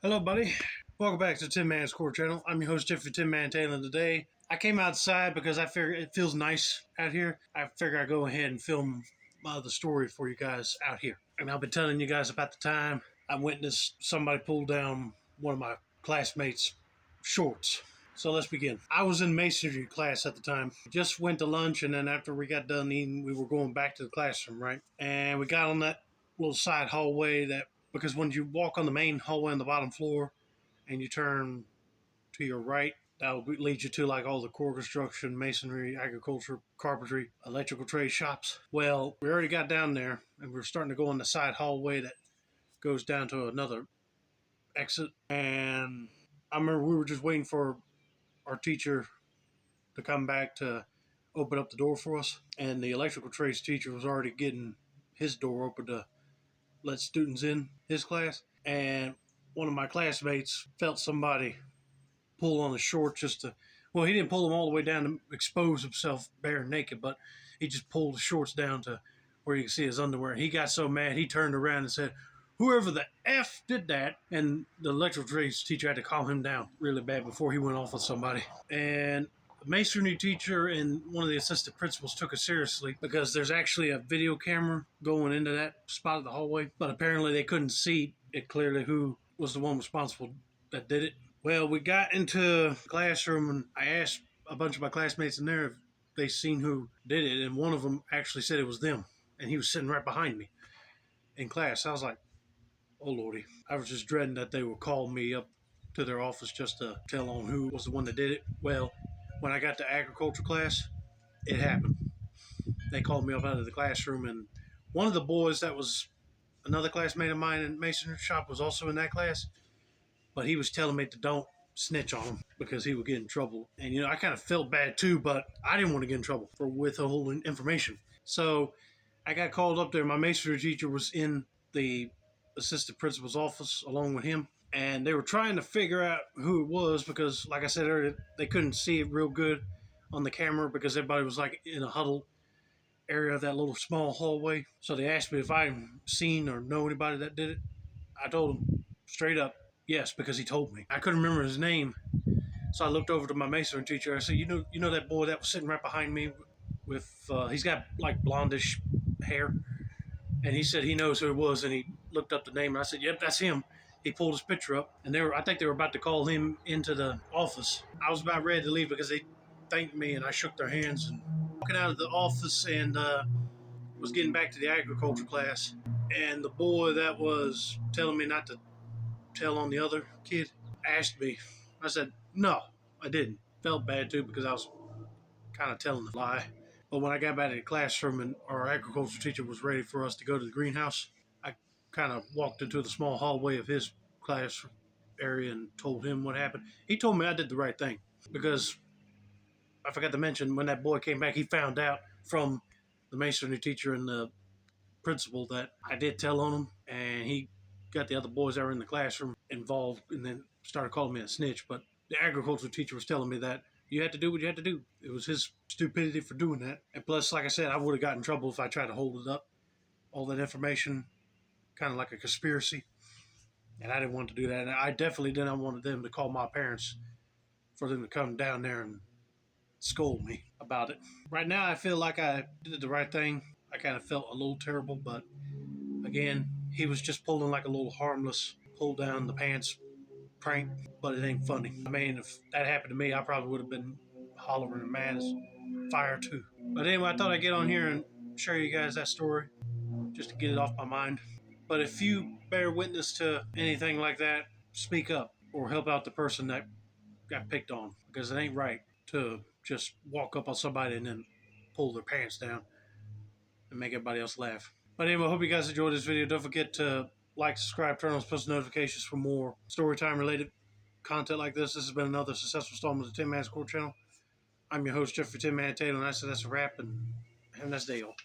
Hello, buddy. Welcome back to Tinmans Corner channel. I'm your host, Jeffrey Tinman Taylor. Today, I came outside because I figure it feels nice out here. I figure I'd go ahead and film the story for you guys out here. And I've been telling you guys about the time I witnessed somebody pull down one of my classmates' shorts. So let's begin. I was in masonry class at the time. Just went to lunch, and then after we got done eating, we were going back to the classroom, right? And we got on that little side hallway because when you walk on the main hallway on the bottom floor and you turn to your right, that will lead you to like all the core construction, masonry, agriculture, carpentry, electrical trade shops. Well, we already got down there and we're starting to go on the side hallway that goes down to another exit. And I remember we were just waiting for our teacher to come back to open up the door for us. And the electrical trades teacher was already getting his door open to let students in his class. And one of my classmates felt somebody pull on his shorts he didn't pull them all the way down to expose himself bare naked, but he just pulled the shorts down to where you can see his underwear. He got so mad, he turned around and said, "Whoever the F did that," and the electrical trades teacher had to calm him down really bad before he went off with somebody. And the masonry teacher and one of the assistant principals took it seriously because there's actually a video camera going into that spot of the hallway, but apparently they couldn't see it clearly who was the one responsible that did it. Well, we got into the classroom and I asked a bunch of my classmates in there if they seen who did it, and one of them actually said it was them, and he was sitting right behind me in class. I was like, oh lordy. I was just dreading that they would call me up to their office just to tell on who was the one that did it. Well, when I got to agriculture class, it happened. They called me up out of the classroom, and one of the boys that was another classmate of mine in masonry shop was also in that class, but he was telling me to don't snitch on him because he would get in trouble. And, I kind of felt bad too, but I didn't want to get in trouble for withholding information. So I got called up there. My masonry teacher was in the assistant principal's office along with him, and they were trying to figure out who it was because, like I said earlier, they couldn't see it real good on the camera because everybody was like in a huddle area of that little small hallway. So they asked me if I seen or know anybody that did it. I told them straight up, yes, because he told me. I couldn't remember his name, so I looked over to my masonry teacher. I said, you know that boy that was sitting right behind me with, he's got like blondish hair, and he said he knows who it was, and he looked up the name, and I said, yep, that's him. He pulled his picture up, and I think they were about to call him into the office. I was about ready to leave because they thanked me, and I shook their hands, and walking out of the office, and was getting back to the agriculture class, and the boy that was telling me not to tell on the other kid asked me. I said, no, I didn't. Felt bad too because I was kind of telling the lie. But when I got back to the classroom and our agriculture teacher was ready for us to go to the greenhouse, I kind of walked into the small hallway of his class area and told him what happened. He told me I did the right thing because I forgot to mention when that boy came back, he found out from the masonry teacher and the principal that I did tell on him, and he got the other boys that were in the classroom involved and then started calling me a snitch. But the agriculture teacher was telling me that you had to do what you had to do. It was his stupidity for doing that. And plus, like I said, I would have gotten in trouble if I tried to hold it up, all that information, kind of like a conspiracy. And I didn't want to do that. And I definitely didn't want them to call my parents for them to come down there and scold me about it. Right now, I feel like I did the right thing. I kind of felt a little terrible, but again, he was just pulling like a little harmless pull down the pants prank, but it ain't funny. I mean, if that happened to me, I probably would have been hollering and mad as fire too. But anyway, I thought I'd get on here and share you guys that story just to get it off my mind. But if you bear witness to anything like that, speak up or help out the person that got picked on, because it ain't right to just walk up on somebody and then pull their pants down and make everybody else laugh. But anyway, I hope you guys enjoyed this video. Don't forget to like, subscribe, turn on post notifications for more Storytime related content like this. This has been another successful installment of the Tinmans Corner channel. I'm your host, Jeffrey Tinman Taylor, and I said that's a wrap, and have a nice day, y'all.